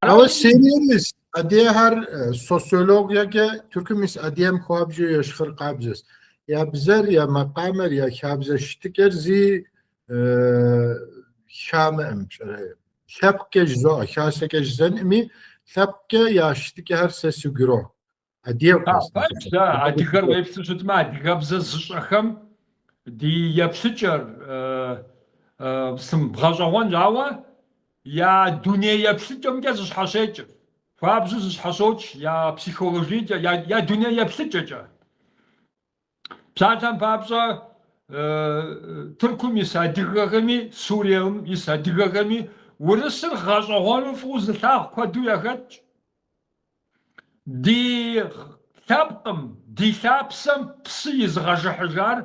Ama seriyemiz adiye her sosyologya ke Türkümüz adiyem kuabcı yaşır kabcız. Ya bizer ya makamer ya kabze ştiker zi şamem şöyle. Şapke zo şaseke zen mi şapke ya ştike her sesi güro. Adiye kas. Da adigar webstu şutma adigabze zışaxam di yapşıçar sım bğaşağan jawa ya dünya yapşıçam ke zışhaşeç. Fabzı zışhaşoç ya psikoloji ya dünya yapşıçaca. Zaten fabzı Türküm is adigagami Suriyem is adigagami Urısır gğaşağan fuzlağ kwadu yagat. Di ثابقم دي ثابسم بسي يزغجحجار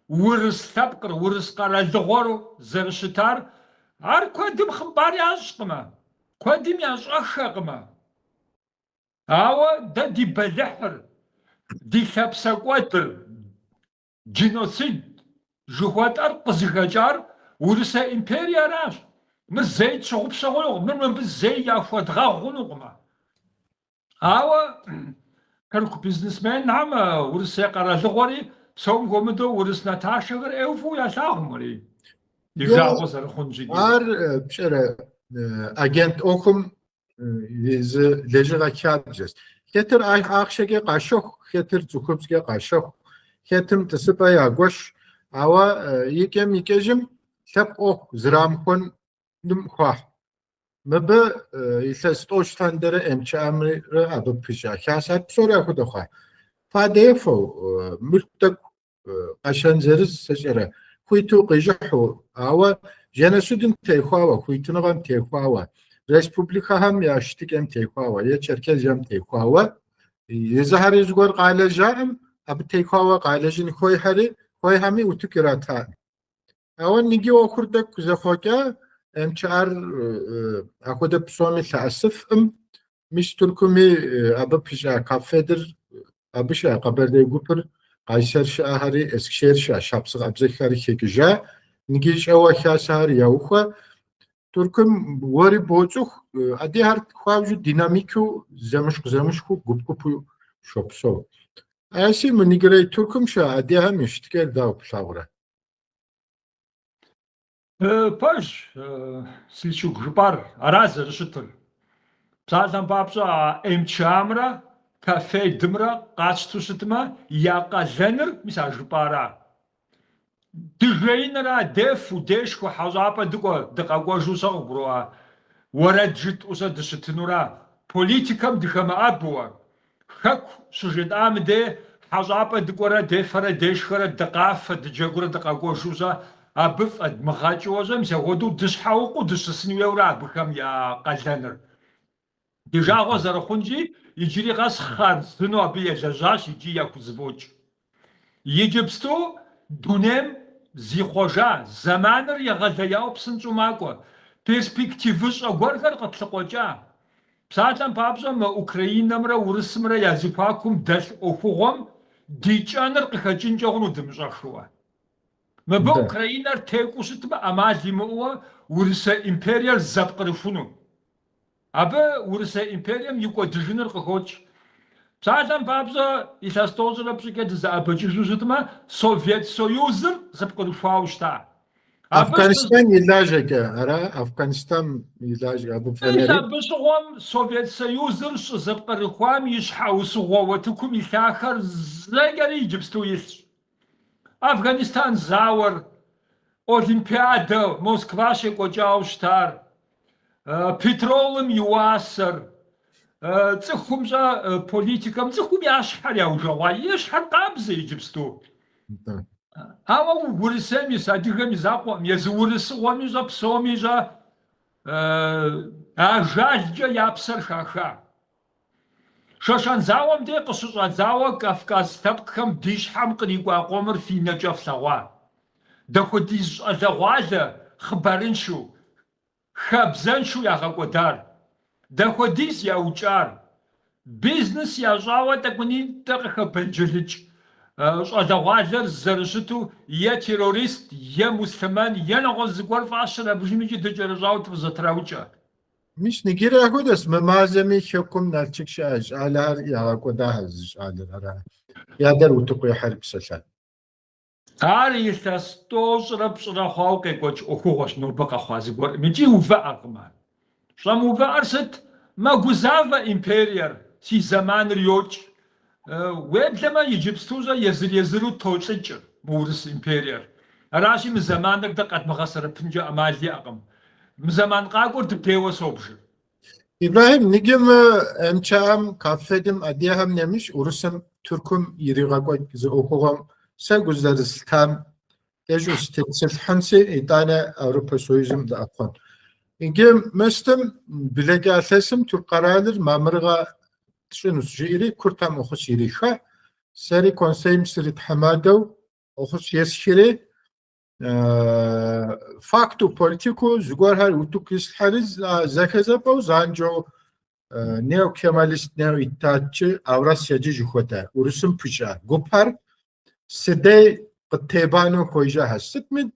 ورس ثابقر ورس قرا زغورو زرشتار عار كودم خبار ياشقما كودم ياشقما هاو دا دي بلحر دي ثابسا قواتر جينوسيد جواتر قزغجار ورسا امبريا راش من زيد شغب شغلو من بزي يافو دغاغونو هاو كانوا بيزنسمان نعم ورث قرا لغوري سوم قومدو ورث ناتاشغر اوفو يا شاغمري يجاو زر خنجي ار بشره agent okum lejera kâdjes ketir akşege qaşok ketir çukupske qaşok ketim tıspaya ya goş ava yekem yekejim şap ok zramkon dım khah مبه يسستوش تندره امچامر ابو پیشا خاصت سورا خود خو فاديفو ملتك عشان زرز سجره كويتو قيجحو او جنسودن تيخوا كويتو نغم تيخوا ريسبوبليكا هم ياشتك ام تيخوا يا چركز يم تيخوا يزهر يزغور قاله جام اب تيخوا قاله جن خوي هري خوي همي وتكراتا او نيجي اوكردك زخوكا امچار اخود پسومی تاسفم مش ترکمی ابو پیشا کافدر ابشا قبرده گوپر قایسر شهری اسکشیر شاه شابسق ابزخاری کیجا نگیش او خاصار یاوخه ترکم وری بوچوخ ادی هر خواجو دینامیکو زمشخو گوپکو شوبسو اسی منیگری ترکم شا ادی همشتکل داو پلاوره باش سيشو جبار راز رشتر بصالحا بابصا امشامرا كافي دمرا قاشتو شتما يا قازنر مسا جبارا دجينرا ديف وديش كو حزابا دقا جوسا بروا ورد جت اوسا دشتنورا بوليتيكام دخما ابوا خك سجد امدي حزابا دقورا ديفرا ديشخرا دقاف دجغورا دقا جوسا أبف أدمغاتشوزم سهودو دشحوقو دشسنيورا بكم يا قلنر ديجا غزر خنجي يجري غاس خان سنو أبي يجاش يجي ياكو زبوج يجبستو دونم زي خوجا زمانر يغلياو بسنجو ماكو перспективыш أغورغر قتلقوجا بساتن بابزم أوكراينا مرا ورسمرا يازيباكم دل أوفوغم ديجانر قخجنجاغنو دمجاخشوا مبا أوكراينار تيكوشتما أمالي مؤوا ورسا إمبريال زبقرفونو أبا ورسا إمبريال يقوى دجنر قخوش بسالان بابزا إتاستوزر بسكت زابجيشتما سوفيت سويوزر زبقرفاوشتا Afganistan ilacı ara Afganistan ilacı abu feneri. إذا بشغم سوفيت سويوزر زبقرفام يشحاوسوا وتكم يتاخر زاقري جبستو يسر أفغانستان زاور أولمبيادا موسكوا شكوجاو شتار بترولم يواسر تخم جا بوليتيكم تخم ياشحر يوجوا يشحر قابزة يجبستو هاو ورسامي ساديغامي زاقوام يزورسوامي جا بسومي جا أجاجا يابسر شاخا شاشان زاوام دي قصصا زاوا كافكاز تبقم ديش حمقني قوامر في نجف سوا دخو ديش أزغوازة خبرنشو خبزنشو يا غاقودار دخو ديس يا وجار بيزنس يا زاوا تكوني تقخ بنجلج أزغوازر زرشتو يا تيروريست يا مسلمان يا نغز قوار فاشر بجميجي دجر زاوت وزتراوجا مش نجيري أخدس ما زمي حكم نالشك شاج على يا قداهز على الرا يقدر وتقوي حرب سلسل عاري تستوز ربص رخاو كيكوش أخوش نوربقى خوازي قول مجي وفاء كمان شام وفاء أرست ما قزافة إمبرير سي زمان ريوش ويب لما يجيب ستوزا يزرو توشيجر مورس إمبرير راشي من زمانك دقات مغسر بنجا أمالي أقم من زمان قاقور تبتيوه صوبشر İbrahim nigim emçam kafedim adiyaham nemiş urusum Türk'üm yiriga koy okuğum sen güzleriz tam ejus tetsil hansi idane Avrupa Soyuzum da akon. İngim mestem bilege asesim Türk karardır mamırga şunus jiri kurtam oxus yirika seri konseyim sirit hamadev oxus yesşiri faktu politiku zugor her utuk ishariz zekazapov zanjo neo kemalist neo iddiatçı Avrasyacı jukota urusum pıça gupar sede qtebanu koyja hassit mi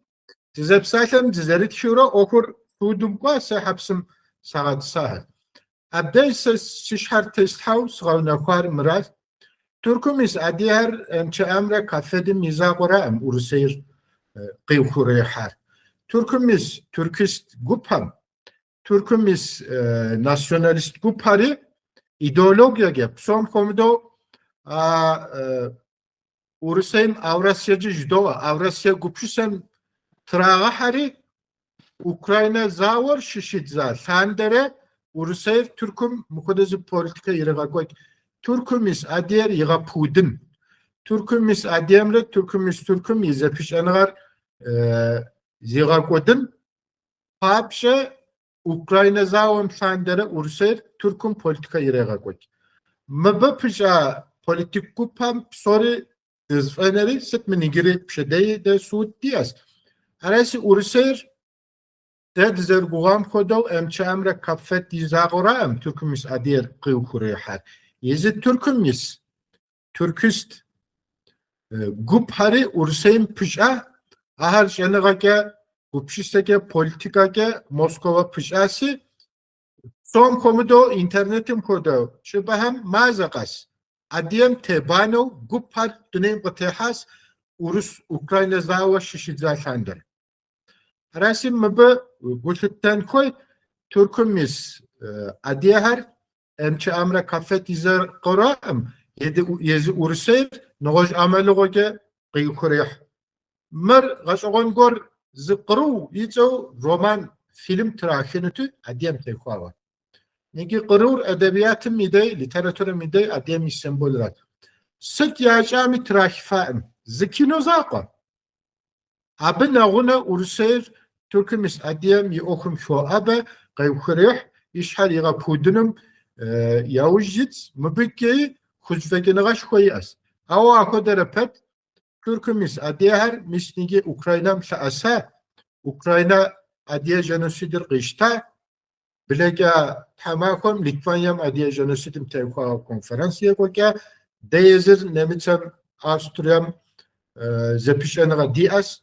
dizepsalem dizerit şura okur tudum qasa hapsım saat sahel abdey şişhar testhaw sğavnakhar miraz Türkümis adiyar emçe amra kafedim mizaqora uruseyr قيوكوري حار تركميس تركيست جوبام تركميس ناسيوناليست جوباري ideologiya gep son komudo Urusya'nın Avrasyacı Judova Avrasya gupşusen trağa hari Ukrayna zavor şişidza sandere Urusya Türküm mukodezi politika yırıga koy Türkümis adiyer yıga pudin Türkümis adiyemle Türküm izlepiş anıgar ziga kodun papşe Ukrayna zavom sandere Urusya Türküm politika yırıga koy mabapışa politik kupam sorry izfeneri setmeni girip şedey de suud diyas arası Urusya de dizer guam kodo emçe emre kafet dizagora em Türkümis adiyer qiyukure har yezi Türkümis Türkist Guphari Ursayim pışa ahar jenegake gupşisteke politikake Moskova pışası son komudo internetim kodo şübahem mazakas adiyem tebano guphar dönem qtehas Urus Ukrayna zava şişidza sandır rasim mabı gulitten koy Türkümis adiyahar emçe amra kafet izar qoram yezi Ursayim نغج عملوگه قیوکریح مر غشون گور زقرو یتو رومان فیلم تراخینتو ادیم تکواه نگی قرور ادبیات میده لیتراتور میده ادیم سمبول رات ست یاجامی تراخفائم زکینو زاقا ابن نغونه ارسیر ترکمیس ادیم یوکم شو ابه قیوکریح یشحر یغا پودنم یاوجیت مبکی خوشفکی نغش خویی است Ava akoderepet Türkümis adiyar misnigi Ukraynam şaasa Ukrayna adiye genosidir qışta bilega tamakom Litvanyam adiye genosidim tevka konferansiye koka deyezir nemitsem Avusturyam zepişenega dias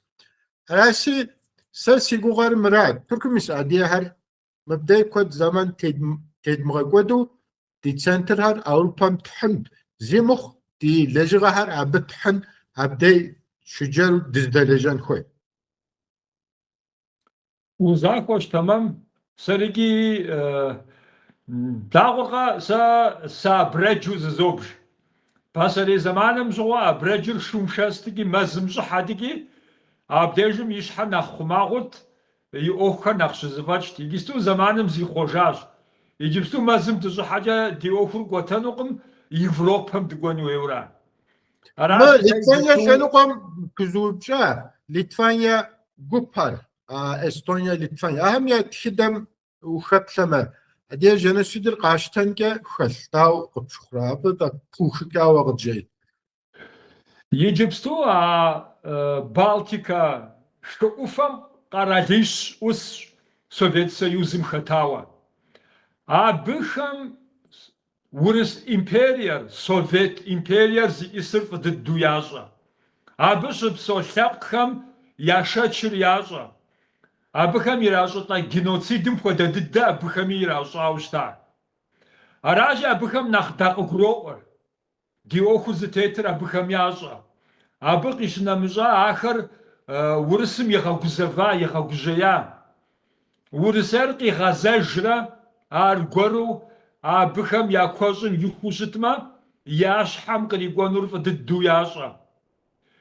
arası sa sigugar mırad Türkümis adiyar mabday kod zaman tedmğa kodu di centerhar Avrupam tühün zimuh دي لجغهر عبتحن عبدي شجر دزدلجان خوي وزاكوش تمام سرقي داغوغا سا برجو زوبش باسري زمانم زوا برجر شومشاستيكي مزمزو حاديكي عبديجم يشحن نخماغوت يوخر نخش زفاتشتي يجستو زمانم زي خوجاج يجبستو مزم تزو حاجة دي اوخر قوتانوكم Европам дгони евра. Litvanya şenukom kuzulca Litvanya gupar Estonya Litvanya ahamiyet hidem uxatlama diye jenosidir qarşıtanke xaltaw qıpşıqrabı da puxıqawa qıcay. Египсту Балтика что уфам qaralish us Sovet Soyuzum xatawa. Abıxam Urus imperiyar, Sovet imperiyar zı'isır fıdı duyaja. Abı şıpso şapkam yaşa çır yaja. Абыхэм иращӏытӏэ геноцидым хуэдэ дыдэ абыхэми иращӏауэ щыта. Аращи абыхэм нэхъ дакъыгуроӏуэр. Ди ӏуэхур зытетыр абыхэм ящӏэ. Абы къищынэмыщӏа ахэр урысым егъэгузэва, егъэгужьея. Урысейр къигъэзэжрэ аргуэру абыхэм я куэщӏым иху щытмэ, я щхьэм кърикӏуэнур фӏы дыдэу ящӏэ.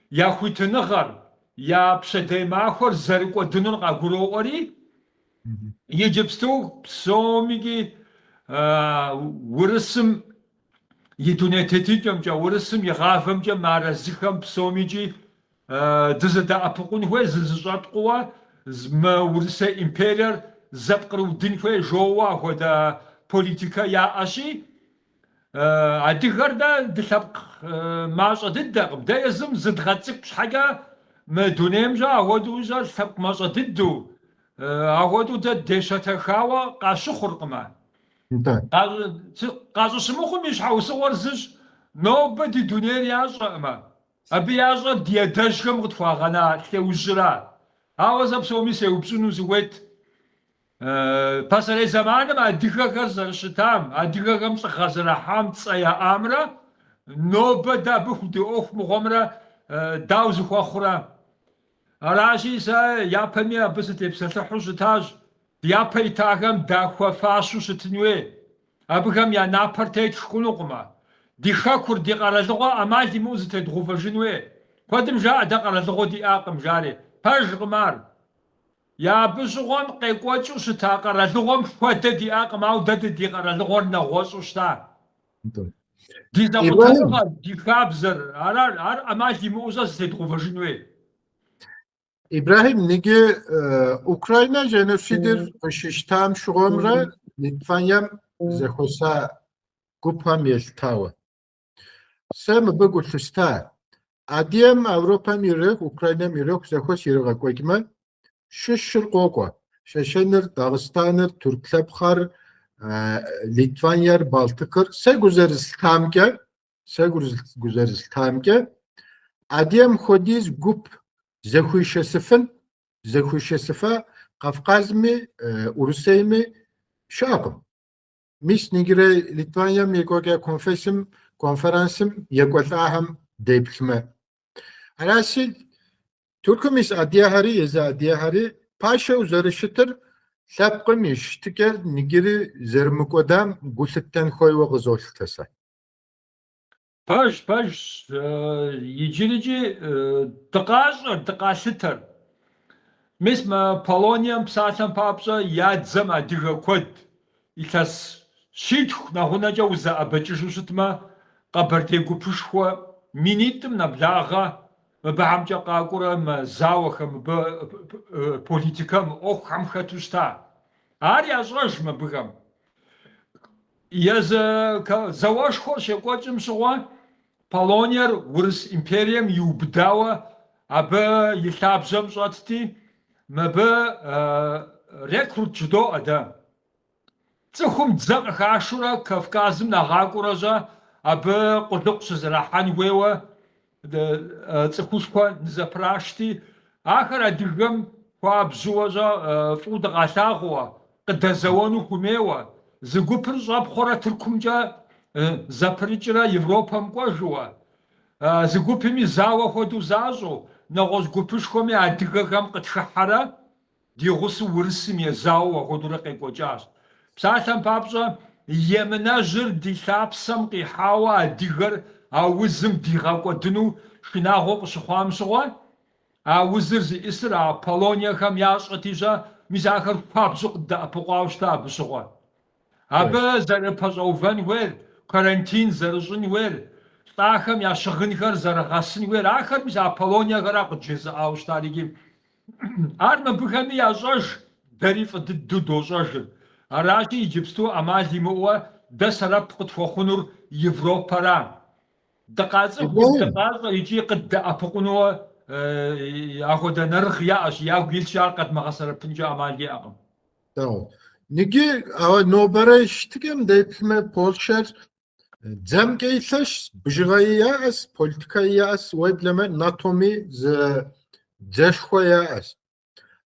Я хуитыныгъэр, я пщэдей махуэр зэрыкӏуэдынур къагуроӏуэри, иджыпсту псоми урысым и дуней тетыкӏэмкӏэ, урысым и гъавэмкӏэ мыарэзыхэм псомичӏи дызэдэӏэпыкъун хуей, зызыщӏэт хъууэ, мы Урысей империер зэпкърыудын хуей жоуэ ахуэдэ политикэ яӏэщи, адыгэр дэ дылъэпкъ мащӏэ дыдэкъым. Дэ езым зыдгъэцӏыкӏу щхьэкӏэ мы дунеймчӏэ ахуэдэу щӏэ лъэпкъ мащӏэ дыдэу, ахуэдэу дэ дещэтэхауэ къащыхъуркъымэ. Къащӏыщымыхъум и щхьэусыгъуэр зыщ нобэ ди дунейр ящӏэкъымэ. Абы ящӏэр ди адэжьхэм къытхуагъэна лъеужьыра. Ауэ зэ псоми сеупщӏыну зыхуейт. Пасэрей зэманым адыгэхэр зэрыщытам, адыгэхэм лӏыгъэ зэрыхьам цӏэ яӏамрэ, нобэ дэ абы хуэдэ ӏуэху мыхъуэмрэ дауэ зыхуэхъурэ. Аращи сэ япэми абы сытепсэлъыхьу щытащ. Япэ итахэм дахуэфащу щытын хуей. Абыхэм я напэр тетх хъунукъымэ. Ди хэкур, ди къэралыгъуэ ӏэмал имыӏэу зытедгъэувэжын хуей. Куэдым жаӏэ дэ къэралыгъуэ диӏакъым, жари. Пэжкъым ар. Абы щыгъуэм къекӏуэкӏыу щыта къэралыгъуэм хуэдэ диӏакъым, ауэ дэ ди къэралыгъуэр нэгъуэщӏу щыта. Ди зэкъуэтыныгъэр, ди хабзэр, ар ӏэмал имыӏэу щӏэ зытедгъэувэжын хуей. İbrahim, nigi Ukrayna jenosidir kışıştam şuğumra Litvanyam zexosa gupam yeltawa. Sem bıgu tısta. Adiyem Avropa mirek, Ukrayna mirek zexos yirga koyma. Şişir qoqwa. Şeşenir, Dağıstanır, Türklepxar, Litvanyar, Baltıkır. Se güzeriz tamke. Adiyem xodiz gup зэхуишэсыфэ Кавказми, Урусейми щакъым. Мис нигрэ Литванием екӏуэкӏэ конференсым екӏуэлӏахэм деплъмэ. Аращи Туркым ис адыгэхэри, езы адыгэхэри пашэу зэрыщытыр лъэпкъым и щытыкӏэр нигыри зэрымыкӏуэдам гу лъыттэн хуейуэ къызолъытэсэ. Пэж, иджыри дыкъалъытэр. Мис мы Полонием псалъэм папщӏэ я дзэм адыгэ куэд илъэс щитху нэхъунэкӏэ узэӏэбэкӏыжу щытмэ, къэбэрдей гупышхуэ минитӏым нэблагъэ мыбыхьэмкӏэ къакӏуэрэ мы зауэхэм, мыбы политикэм, ӏуэхухэм хэту щыта. Ар ящӏэж мыбыхэм. Езы зауэшхуэр щекӏуэкӏым щыгъуэ Полониер Урыс империем иубыдауэ абы и лъабжьэм щӏэтти, мыбы рекрут жыдоӏэ дэ. Цӏыхум дзэ къыхашурэ Кавказым нэгъакӏуэрэщӏэ абы къулыкъу щызэрахьэн хуейуэ цӏыхушхуэ нызэпрашти, ахэр адыгэм хуабжьууэщӏэ фӏыуэ дыкъалъагъууэ, къыдэзэуэну хумейуэ, зы гупыр щӏэпхъуэрэ Тыркумчӏэ зэпрыкӏрэ Европэм кӏуэжууэ, зы гупыми зауэ хуэдэу защӏэу, нэгъуэщӏ гупышхуэми адыгэхэм къытхыхьэрэ, ди гъусэу Урысым езауэ хуэдэурэ къекӏуэкӏащ. Псалъэм папщӏэ емынэжьыр ди лъапсэм къихьауэ адыгэр а узым дигъэкӏуэдыну шынагъуэ къыщыхъуам щыгъуэ, а узыр зиӏысыр а Полониехэм ящӏэти щӏэ, мис ахэр хуабжьу къыдэӏэпыкъуауэ щыта абы щыгъуэ. Абы зэрыпэщӏэувэн хуейр, карантин зэрыщӏын хуейр, лӏахэм я щыгъынхэр зэрыгъэсын хуейр, ахэр мис а Полониехэр къыджезыӏауэ щыта иджы. Ар мыбыхэми ящӏэж, дэри фӏы дыдэу дощӏэжыр. Аращи иджыпсту ӏэмал имыӏуэ дэ сэрэп къытхуэхъунур Европэра. Дыкъацӏыху, дыкъащӏэ икӏи къыддэӏэпыкъунууэ ахуэдэ нэрыгъ яӏэщ, ягу илъщи ар къэдмыгъэсэрэпынкӏэ ӏэмал иӏэкъым. Nigi nobere iştikem deplme Polşer dzem keyleş bjğayı yaas politikayı yaas webleme NATO'mi ze ceşxo yaas.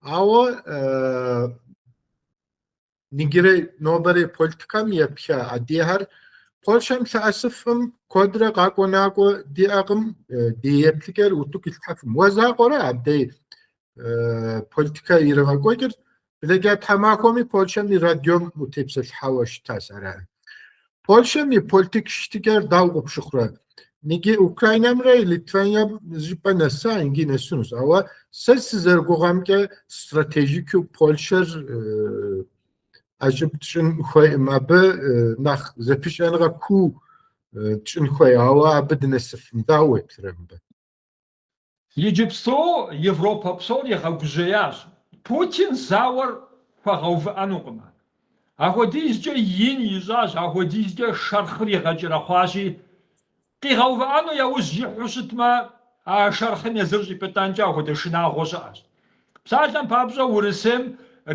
Awa nigire nobari politikam yapya adihar Polşam şaşıfım kodra kakonago diağım diyeptiker utuk ilhafım. Vaza qora abdey politika irağa koydur. Bilega tamakomi Polşam radyom utepsel havaş tasara. Polşam politik iştiker davgup şukra. Nigi Ukraynam ray Litvanya jipanasa ingi nesunuz. Ama siz ergoğamke stratejik Polşer Ajibtşin xoy mabı nach zepişenğa ku çın xoy awa abednesifim dawetrembe. Иджыпсту Европэ псор егъэгужьеящ. Путин зауэр хуэгъэувыӏэнукъым. Апхуэдизкӏэ ин ищӏащ, апхуэдизкӏэ шэрхъыр игъэкӏэрэхъуащи, къигъэувыӏэну яужь ихьу щытмэ, а шэрхъым езыр щӏипӏытӏэнкӏэ апхуэдэ шынагъуэ щыӏэщ. Псалъэм папщӏэ Урысейм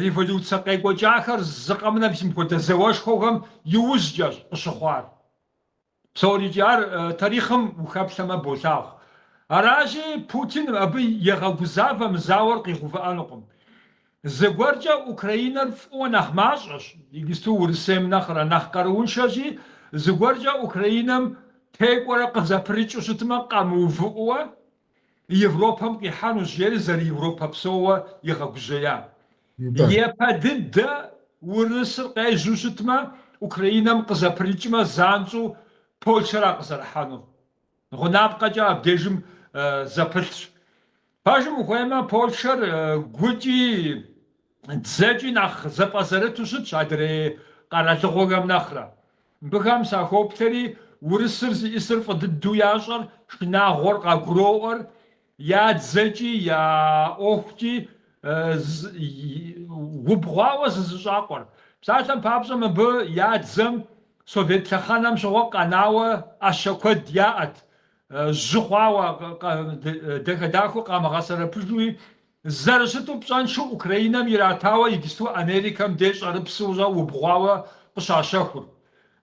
революцие къекӏуэкӏахэр зыкъэмынэпсым хуэдэ зауэшхуэхэм иужькӏэщ къыщыхъуар. Псоричӏи ар тарихъым ухэплъэмэ болъагъу. Аращи Путин абы егъэгузавэм зауэр къигъэувыӏэнукъым. Зыгуэркӏэ Украинэр фӏыуэ нэхъ мащӏэщ, иджыпсту Урысейм нэхърэ нэхъ къарууншэщи, зыгуэркӏэ Украинэм текӏуэрэ къызэпрыкӏыу щытмэ къамыувыӏуэ Европэм къихьэнущ, жери зэры Европэ псоуэ игъэгужьея. Епэ дыдэ Урысыр къежьу щытмэ, Украинэм къызэпрыкӏмэ занщӏу Польшэра къызэрыхьэну. Гъунапкъэкӏэ абдежым зэпылъщ. Пэжым ухуеймэ, Польшэр гукӏи дзэкӏи нэхъ зэпӏэзэрыту щытщ адрей къэралыгъуэхэм нэхърэ. Мыбыхэм сахоплъэри Урысыр зиӏисыр фӏы дыдэу ящӏэр шынагъуэр къагуроӏуэр я дзэкӏи я ӏуэхукӏи убгъуауэ зызыщӏакъуэр. Псалъэм папщӏэ мыбы я дзэм Совет лъэхъэнэм щыгъуэ къэнауэ ӏэщэ куэд яӏэт. Жьы хъуауэ дахэдахэу къамыгъэсэрэпыжууи зэрыщыту пщӏэншэу Украинэм иратауэ иджыпсту Америкэм деж щӏэрыпсэурэ убгъуауэ къыщащэхур.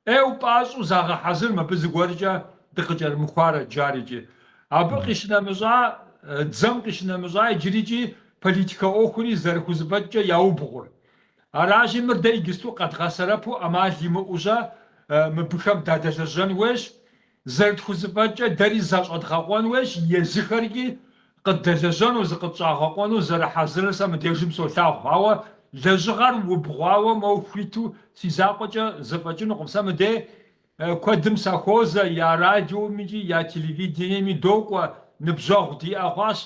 упӏащӏэу загъэхьэзыр мыбы зыгуэркӏэ дыкъыкӏэрымыхуарэ джарикӏи. Абы къищынэмыщӏа, дзэм къищынэмыщӏа иджырикӏи политикэ ӏуэхури зэрыхузэфӏэкӏкӏэ яубгъур. Аращи мыр дэ иджыпсту къэдгъэсэрэпу ӏэмал имыӏущӏэ мыбыхэм дадэлэжьэн хуейщ. Зэрытхузэфӏэкӏэ дэри зэщӏэдгъэкъуэн хуейщ, езыхэркӏи къыдэлэжьэну, зыкъытщӏагъэкъуэну зэрыхьэзырыр сэ мыбдежым солъагъу. Ауэ лэжьыгъэр убгъуауэ мэухуиту си закъуэкӏэ зэфӏэкӏынукъым. Сэ мыдей куэдым сахуозэ я радиомичӏи, я телевидениеми докӏуэ, ныбжьэгъу диӏэ хъуащ,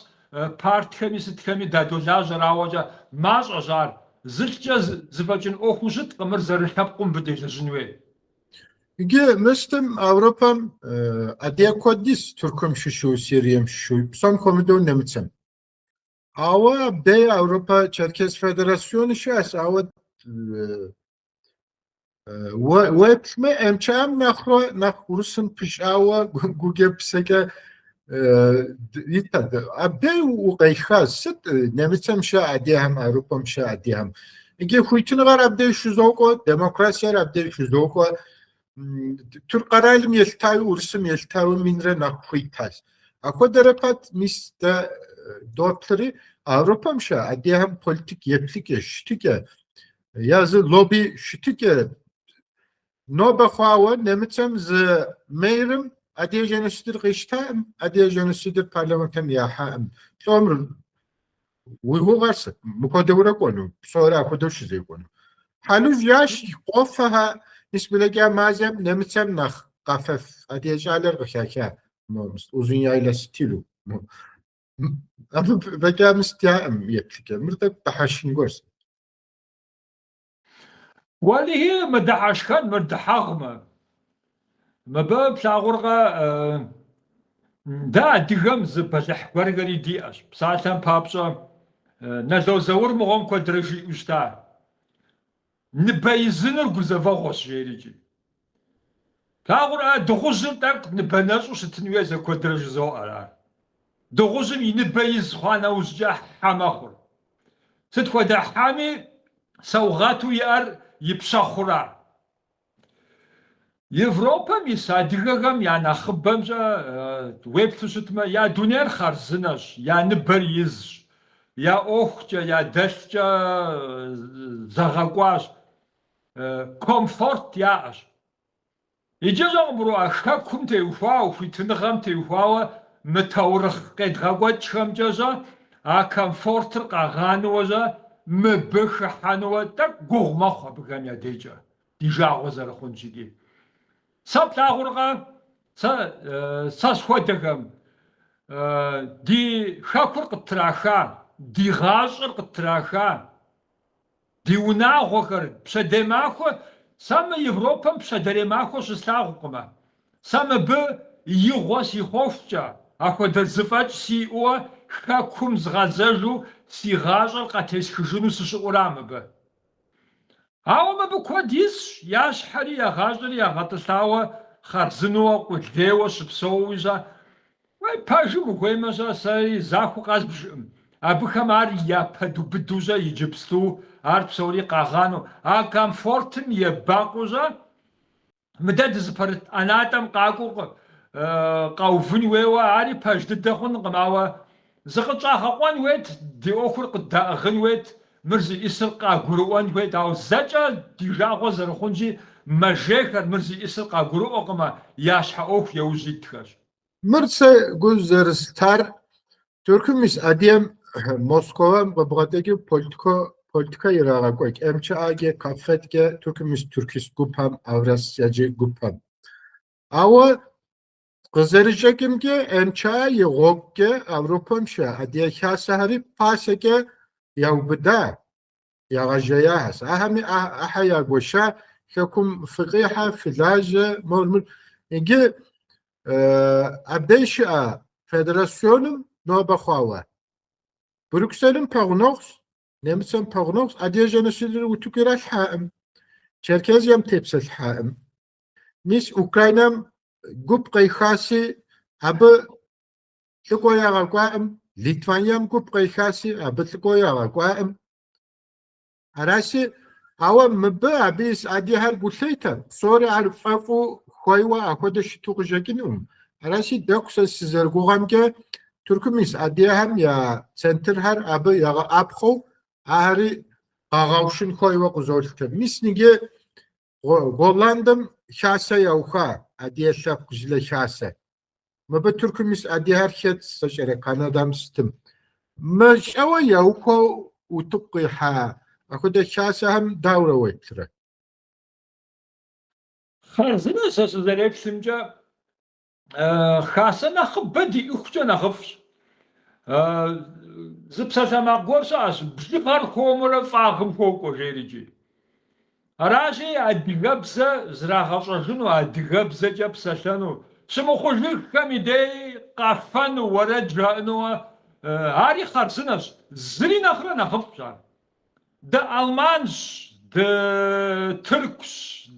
партхэми сытхэми дадолажьэр, ауэкӏэ мащӏэщ ар. Зылъкӏэ зыфӏэкӏын ӏуэхуу щыткъым, мыр зэрылъэпкъым быделэжьын хуей. İki Müslüm Avrupa'm adiye kodis Türk'üm şuşu, Siriyem şuşu, psom komido nemitsem. Ava Bey Avrupa Çerkez Federasyonu şahs, ava webme emçam nach Rus'un piş ava guge pseke yitadı. Abdey uqayxaz, sit nemitsem şa adiyem, Avrupa'm şa adiyem. İki huytunu var abdey şuzoko, demokrasiyer abdey şuzoko, Türk araylim yeltavi Ursum yeltavi minre nakhuitas. Ako derapat mis de dotları Avrupa'm şa adiyem politik yeplike ştike yazı lobi ştike no baxawa nemitsem z meyrim adiye jenosidir qishtam adiye jenosidir parlamentem yaham somr wuhu varsa mukodewra konu sonra kodoşize konu haluz yaş qofaha nisbile mazem nemitsem nakh qafaf adiye jaler qashaka uzun yayla stilu ama beka mistiyam yeplike mirta bahashin gors والله مدحشكن مردحغمة مبا بلاغورغا دا ديغم زبلح ورغري دياش بسالتن بابشا نلو زور مغم كودرجي استا نبايزنر غزفاغوس جيريجي بلاغورا دغوزن تاك نبناسو ستنوي ز كودرجي زو ارا دغوزن ينبايز خانا وزجا حماخور ستخدا حامي سوغاتو يار يبشخورا يوروبا ميسادغاغام يا نخبمجا ويبتشتما يا دونير خرزناش يا نبريز я охча, я дельча загакваш, комфорт яаш. Иджезом бро шакум теуфау, фитнгам теуфау, метаурх кедгагвачхам джаза, а комфортр кагануаза, мебх хануа так гурмах абгам я деджа. Дижагозар хунчиги. Саптагурга са сходагам ди шакур кытраха, ди гашыр кытраха, ди унагъуэхэр пщэдемахуэ, самэ Европэм пщэдемахуэ щыслъагъукъымэ. Сэ мыбы игъуэ си хъуэхукӏэ, апхуэдэ зыфӏэкӏ сиӏэуэ шэкум згъэдзэжу си гъащӏэр къатесхыжыну сыщыӏура мыбы. Ауэ мыбы куэд исщ, ящхьэри ягъащӏэри ягъэтӏылъауэ хъарзынууэ къулейуэ щыпсэууи щӏэ. Уей пэжым ухуеймэ щӏэ сэри захуэ къэзбжыӏым. Абыхэм ар япэ дубыду щӏэ иджыпсту ар псори къагъану. А комфортым ебакъуу щӏэ мыдэ дызыпэрыт ӏэнатӏэм къакӏуэу къэувын уейуэ ари пэж дыдэ хъункъым, ауэ зыкъытщӏагъэкъуэн хуейт, ди ӏуэхур къыддаӏыгъын хуейт, мыр зиӏисыр къагурыӏуэн хуейт, ауэ зэкӏэ ди жагъуэ зэрыхъунщи мэжейхэр мыр зиӏисыр къагурыӏуэкъымэ, я щхьэ ӏуэху еужь итхэщ. Мырце гузерстар Türkümüz adem Moskova'm babgadagi politika irağakoyk. MÇAG kafetge Türkümüz Türkist gupam Avrasyacı gupam. Ava kızarıcakimge MÇA yogge Avrupamşa adiye khasahari pasege yavbda yagajaya has. Ahami ahaya goşa hakum fıqiha filaje mormul. İngi abdeşa federasyonum Nova Khava. Brüksel'in Pagnox, Nemsen Pagnox, Adiye Jenesileri Utukiraş haim. Çerkezyam tepsel haim. Mis Ukraynam gup qayxasi abı tıkoyağa qaim. Litvanyam gup qayxasi abı tıkoyağa qaim. Arasi awa mıbı abis adiye her gutleytan. Sonra arfafu khoywa akodeş tuqjakinum. Arasi doksa sizler guğamge Türkümüz adiye hem ya center her abı ya abxo ahri ağavşın koyva kuzolke. Misnige Gollandım şase yavka adiye şap kuzile şase. Mıbı Türkümüz adiye her şet saçere Kanadam sistem. Mışava yavka utukki ha. Akuda şase hem davra vektire. Xarzına sözler hepsimce xasana xıbbedi uxca naxıfş. Zıpsatama gorşas, bjifar xomura fağım xoko jerici. Araji adigabza zrağaşajunu adigabza psalanu. Şımıxujixem idey qafanu warajanu ari xarsınas zri naxra naxıfşar. Da Almans, da Türks,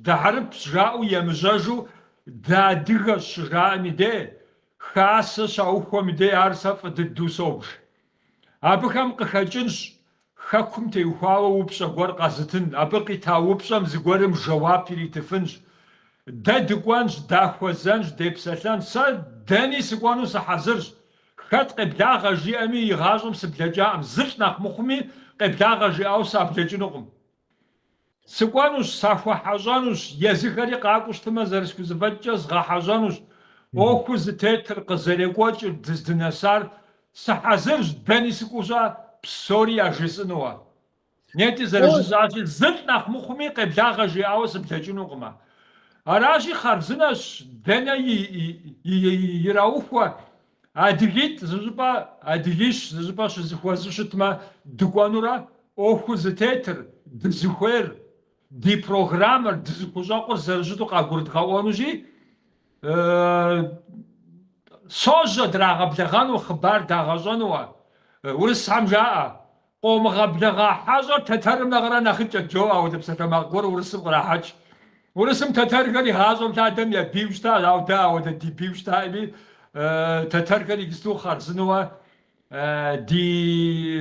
da Arabs ja'u yemjaju da diga şra'mi de xasa şauxom de arsaf dıddu sobş. Abıxam qıxaçınş xakum teuxaue upşa guar qazıtın, abı qitauupşam ziguarım jawab iritıfınş. Da dıkwanş, da xozanş, depsalan, sa dani sıguanu sa hazırş. Xat qeblağa ji'ami yiğaşım sıblacağım, zırş naxmuxmi qeblağa ji'aw sa ablacınuqım. Sıguanuş, saxu hajanuş, yazıxari qaquştıma zarışkuzıvatça zğahajanuş. Oxu zıtetr qızeleguaç'ır dızdınasar, sa hazırş dani sıguza psori ajısınua. Neti zarışkuzatçı zırş naxmuxmi qeblağa ji'aw sıblacınuqıma. Araji xarzınaş dana yirauxua adigit zıpa adigiş zıpa şızıxuazışıtma dukwanura oxu zıtetr dızıxuer di programmer dızıxuzaqur zarışıtu qagurdğaonuji soja drağablağanu xıbar dağajanua urısam ja'a qomğablağa hajar tatarım nağara naxıca jo avdepsatamaqur urısım qrahaç Urasım Tatargari hazom tadem ya bivşta avda o da di bivşta ibi Tatargari gistu xarzınova di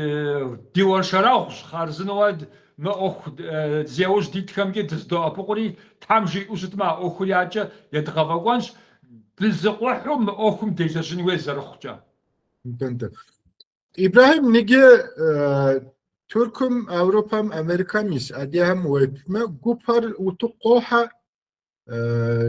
warşarağ xarzınova ma ox ziyauj ditxamge dizdo apuquri tamji usutma oxuliaca yadğavagwanş dizqohum oxum dejajın ve zarıxca. Entende. İbrahim nige Türk'üm, Avrupa'm, Amerika'm is adiyam webme gupar utu qoha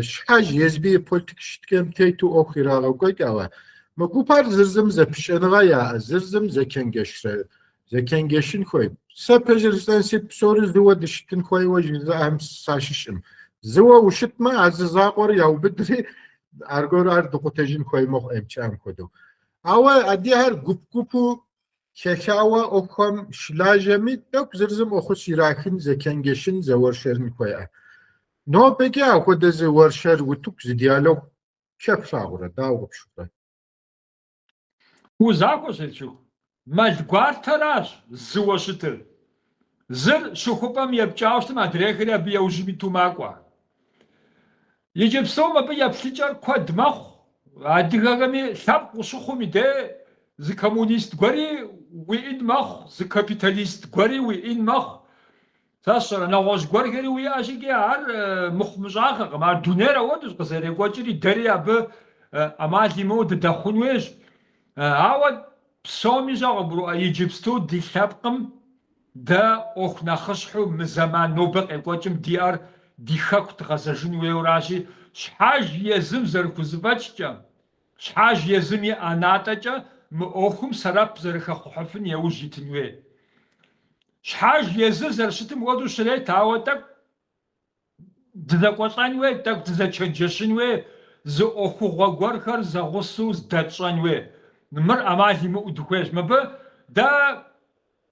şhaj yezbi politik şitkem teytu okhiraga goygawa. Ma gupar zırzım zepişenga ya zırzım zekengeşre. Zekengeşin koy. Sapejirsten sip soru zıva dişitin koy ve jiza am saşişim. Zıva uşitma azıza qor yaw bidri argor ar duqutejin koymoq emçam kodu. Awa adihar gupu Kekawa okum şilajemi dok zırzım oku sirakin zekengeşin zevorşerin koya. No peki oku da zevorşer utuk diyalog şef sağura da oku şurada. Узакъуэ щелчу. Мэл гуартэращ зыуэ щытыр. Зыр щыхупӏэм епкӏауэ щытым, адрейхэри абы еужьым иту макӏуэ. Иджыпсту абы еплъыкӏэр куэд мэхъу. Адыгэхэми лъэпкъ къыщыхъум де зы коммунист гуэри уиӏин мэхъу, зы капиталист гуэри уиӏин мэхъу. Сэ сщӏэрэ нэгъуэщӏ гуэрхэри уиӏэщӏэкӏи ар мыхъумыщӏахэкъым. Ар дунейр ауэдэщ къызэрекӏуэкӏри, дэри абы ӏэмал имыӏэу дыдэхъун хуейщ. Ауэ псоми щӏэгъубгъурыӏуэ иджыпсту ди лъэпкъым дэ ӏуэху нэхъыщхьу мы зэман нобэ къекӏуэкӏым диӏэр ди хэку дгъэзэжын хуейуэращи, щхьэж езым зэрыхузэфӏэкӏкӏэ, щхьэж езым и ӏэнатӏэкӏэ мы ӏуэхум сэрэп зэрыхэхъуэхьыфын еужь итын хуей. Щхьэж езыр зэрыщытым хуэдэу щрет, ауэ тӏэкӏу дызэкӏуэлӏэн хуей, тӏэкӏу дызэчэнджэщын хуей, зы ӏуэхугъуэ гуэрхэр зэгъусэу здэтщӏэн хуей. Мыр ӏэмал имыӏэу дыхуейщ. Мыбы дэ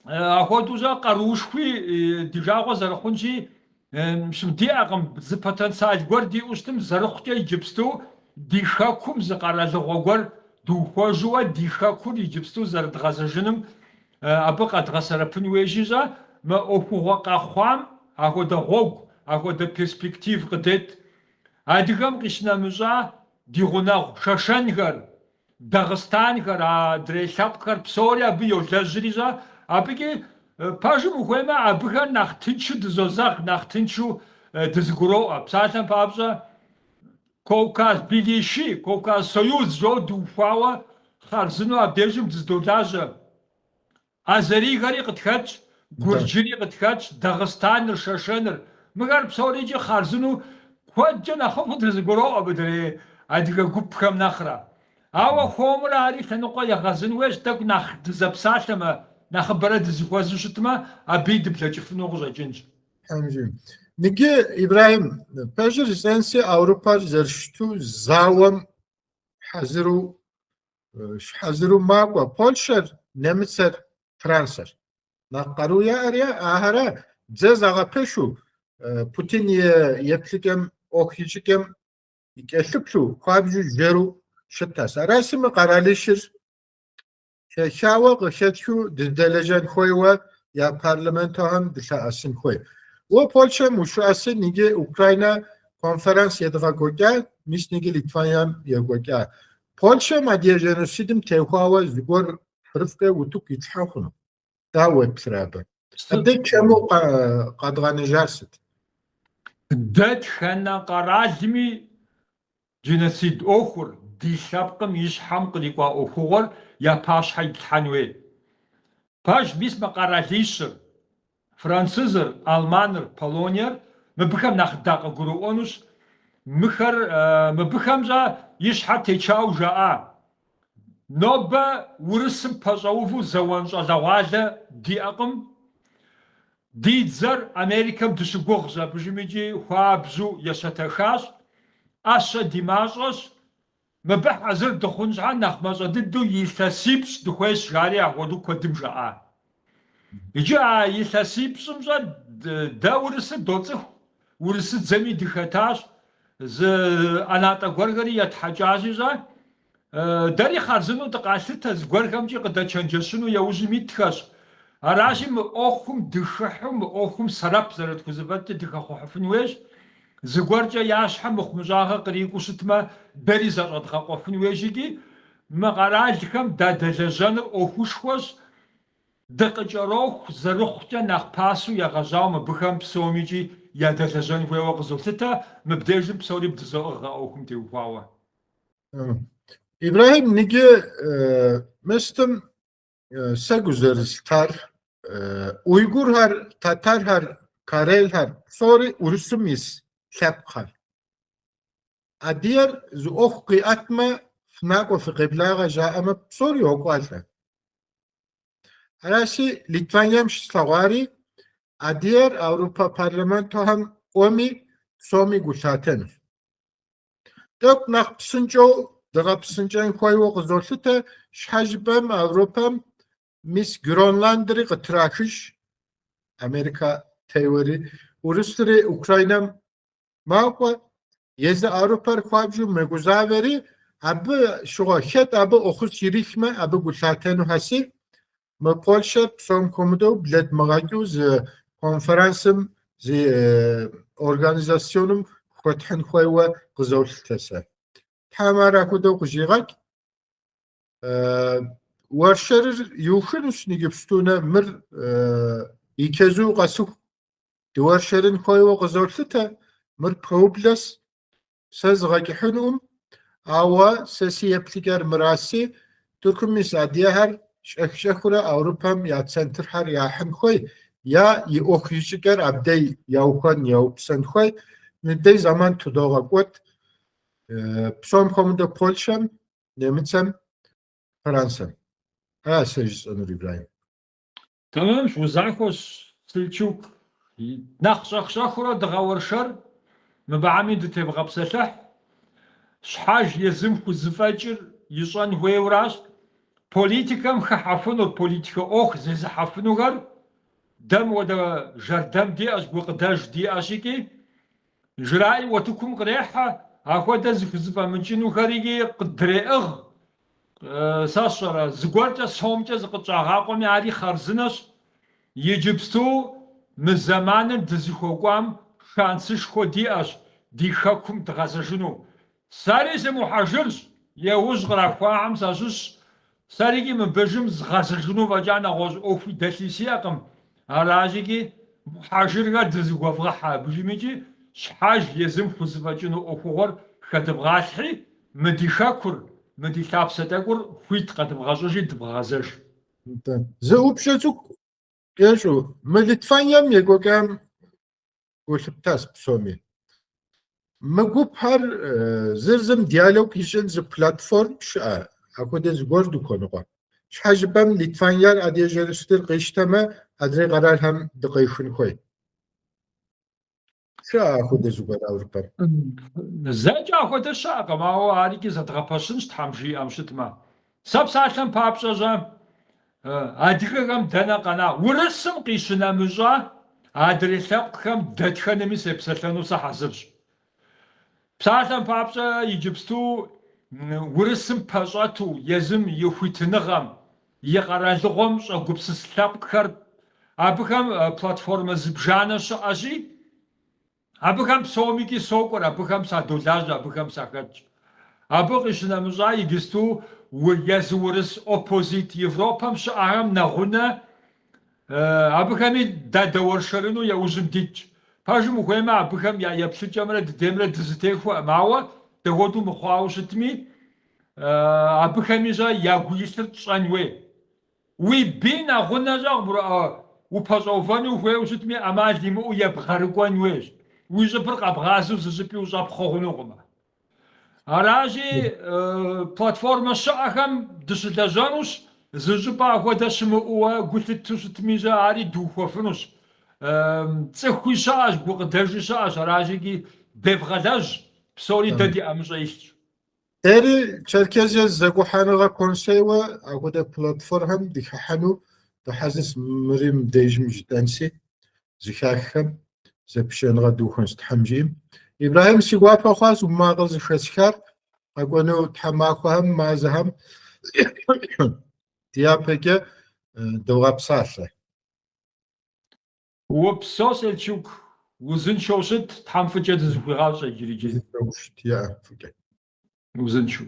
апхуэдэущӏэ къарушхуи ди жагъуэ зэрыхъунщи щымыдиӏэкъым. Зы потенциал гуэр диӏэу щытым, зэрыхъукӏэ иджыпсту ди хэкум зы къэралыгъуэ гуэр дыухуэжууэ ди хэкур иджыпсту зэрыдгъэзэжыным абы къэдгъэсэрэпын хуейщи щӏэ, мы ӏуэхугъуэ къэхъуам ахуэдэ гъуэгу, ахуэдэ перспектив къыдет. Адыгэм къищынэмыщӏа ди гъунэгъу шэшэнхэр, Дагъыстанхэр, адрей лъэпкъхэр псори абы йолэжьри щӏэ, абыкӏи пэжым ухуеймэ, абыхэр нэхъ тыншу дызозэгъ, нэхъ тыншу дызыгуроӏуэ. Псалъэм папщӏэ Кавказ Билищи, Кавказ Союз жьэу дыухуауэ хъарзыну абдежым дыздолажьэ. Азэрийхэри къытхэтщ, Гурджыри къытхэтщ, Дагъыстаныр, Шэшэныр. Мыхэр псори икӏи хъарзыну куэдкӏэ нэхъыфӏу дызыгуроӏуэ мыдрей адыгэ гупхэм нэхърэ. Ауэ хуэмурэ ари лъэныкъуэ егъэзын хуейщ, тӏэкӏу нэхъ дызэпсалъэмэ, нэхъыбэрэ дызыхуэзу щытмэ, абыи дыблэкӏыфыну къыщӏэкӏынщ. Nige İbrahim, pejir sensi Avrupa zerştu zawam haziru magwa Polşer, Nemitser, Franser. Naqaruya arya ahara cezaga peşu Putin yeplikem okhichikem ikeshipshu kwabju jeru şıtas. Arasımı qaralışır. Şawa qışetşu dizdelejen koywa ya parlamentohan dışasın koy. O Polşa muşası nige Ukrayna konferans yedğagoga mis nige Litvanya yegoga. Polşa madiye genosidim tevhava zgor fırfke utuk itxaxunu. Da websrabe. Adek çemu qadğanıjarsit. Дэтхэнэ къэралми геноцид ӏуэхур ди лъэпкъым и щхьэм кърикӏуа ӏуэхугъуэр я пащхьэ итлъхьэн хуейт. Пэж мис мы къэралищыр, французыр, алманыр, полонер мыбыхэм нэхъ дакъыгурыӏуэнущ. Мыбыхэмщӏэ и щхьэ течауэ жаӏа. Нобэ урысым пэщӏэуву зэуэн щӏалэгъуалэ диӏэкъым. Ди дзэр Америкэм дыщыгугъщ, абыжымыкӏи хуабжьу ещэтэхащ. Ӏэщэ ди мащӏэщ. Мыбы хьэзыр дыхъун щхьэ нэхъ мащӏэ дыдэу илъэсипщӏ дыхуейщ жари ахуэдэу куэдым жаӏа. Иджы а илъэсипщӏым щӏэ дэ урысыр доцӏыху. Урысыдзэми дыхэтащ. Зы ӏэнатӏэ гуэрхэри етхьэкӏащи щӏэ. Дэри хъарзыну дыкъалъытэ, зыгуэрхэмкӏи къыдэчэнджэщыну яужьым итхэщ. Аращи мы ӏуэхум дыхыхьу, мы ӏуэхум сэрэп зэрытхузэфӏэту дыхэхъуэхьыфын хуейщ. Зыгуэркӏэ я щхьэ мыхъумыщӏагъэ кърикӏуэу щытмэ, дэри зэщӏэдгъэкъуэфын хуейщи, мы къэралхэм дадэлэжьэныр ӏуэхушхуэщ. Дыкъыкӏэроху зэрыхъукӏэ нэхъ пасэу егъэжьауэ мыбыхэм псомичӏи ядэлэжьэн хуейуэ къызолъытэ, мыбдежым псори бдызоӏыгъэ ӏуэхум теухуауэ. İbrahim nige mestım Seguzeristler, Uygurlar, Tatarlar, Karelhar, sonra Urusumis, Şapkar. Adiğer zuoh qiyatma fnaqo fi qiblağa jaama sonra yok alfa. Arası Litvanyam ştawari adiğer Avrupa Parlamento ham omi somi gushaten. Dok naqpsınco daqpsıncan khoyvo qzorlita shhajbam Avrupam mis Grönlandri qtrakish Amerika teori Urustri Ukraynam maqwa yeze Avrupa khwabju meguzaveri abi şuğahet abi oxus yirikme abi gushatenu hasi me Polsha psom komodo bled magaju z konferansım z organizasyonum khothan khoywa qzorltasa Tamara kudo qjiqak Warşer yuxunus nigipstuna mir ikezu qasu Warşerin khoywa qzorlta mir problem sezgakihunum awa sesi yaptigar mirasi Türkmis adiyahar şekşekura Avrupam ya center har ya khoy ya i okhyichigar abday yawkan yawpsan khoy nedey zaman tudoga qot psom komodo Polsham Nemetsam Fransam ha sejis Onur İbrahim Tamam, Uzakos, Selçuk, Nakşakşakura dağavarşar, Mebami de tevgapselah, Şhaj yazım kuzifacır, Yişan huevras, Politikam hafunu politika oh zeze hafunugar, Dam wada jardam dias buqdaj diasiki, Jrai watukum qreha, Akhwada zikzifa minchinu kharigi qdre'igh, Sasara zgwarta somcha zqchagaqomi ari kharzinas, Yijibstu mizamanen dizikhoqam şansish khodias dikhakum dghazajnu. Sari se muhajirsh yewuz qrakham sasus sarigi mbejim zghazajnu vajana ghoz ofi dalisiaqam. Arajigi muhajirga dizikhovgha bujimici shhaj yezim khuzvachnu okhugor khadbghathi medishakur medilapsedagur khuit qadbghazhi dbghazaj. Zeupshezuk Yaşu, Litvanyam yegogam guliptas psomi. Megup har zirzim diyalog işin z platform şa. Akodez gordu konuğa. Şhajbam Litvanyar adiyejelistir qishtama adre qarar ham dqayfun khoy. Şa akodez ugar Avrupa. Zaca akhwada şaqam, awa ariki zadğapasınş thamji amşıtma. Sapsalham papşajam Adigam dana qana Urusım qişinamıja adreslaqxam detxanemi sepsalhanusa hazırş. Psalham papşa Yijibstu Urusım paşatu yazım yuxitınığam yaqaralığom şagupsıslaqxar abıxam platforma zibjana şaji abıxam somiki soqor abıxam sadolaj abıxam sakach abı qişinamıja Yijibstu Yazurus opposit Европам şa'am nağuna abıxami dadawarşarını ya uzun dit. Pajım uxema abıxam ya yapşıcamra demre dizitexu amawa degodu muxawşitmi abıxami ja yaguiştir çanwe. Wi bin nağuna ja bura upazovanu uxewşitmi amalimu yabğarıqwanwe. Wi jepır qabğazu zıpi uzapxoğunu Arazi platforma şaham dışıdajanus zıjıpa akhwada shmı'uwa gulittusutmiza ari duxofunus. Ts'ıxui şa'aş, guqdajı şa'aş, arazigi bevğalaj psori dadi amş'ayist. Eri Çerkezya zeguhanığa konseyva akhwada platformam dixahanu dahazis mrim dejim jdansi zixaxam zepşenğa duxons thamjim. İbrahim sigwapa khwas umaqıl zixesxar agonu thamakham mazham diapege dogapsalhe. Vopso Selçuk uzun şoşit thamfıca dizixuğaş'a gireceğiz. Ya, Uzun şu.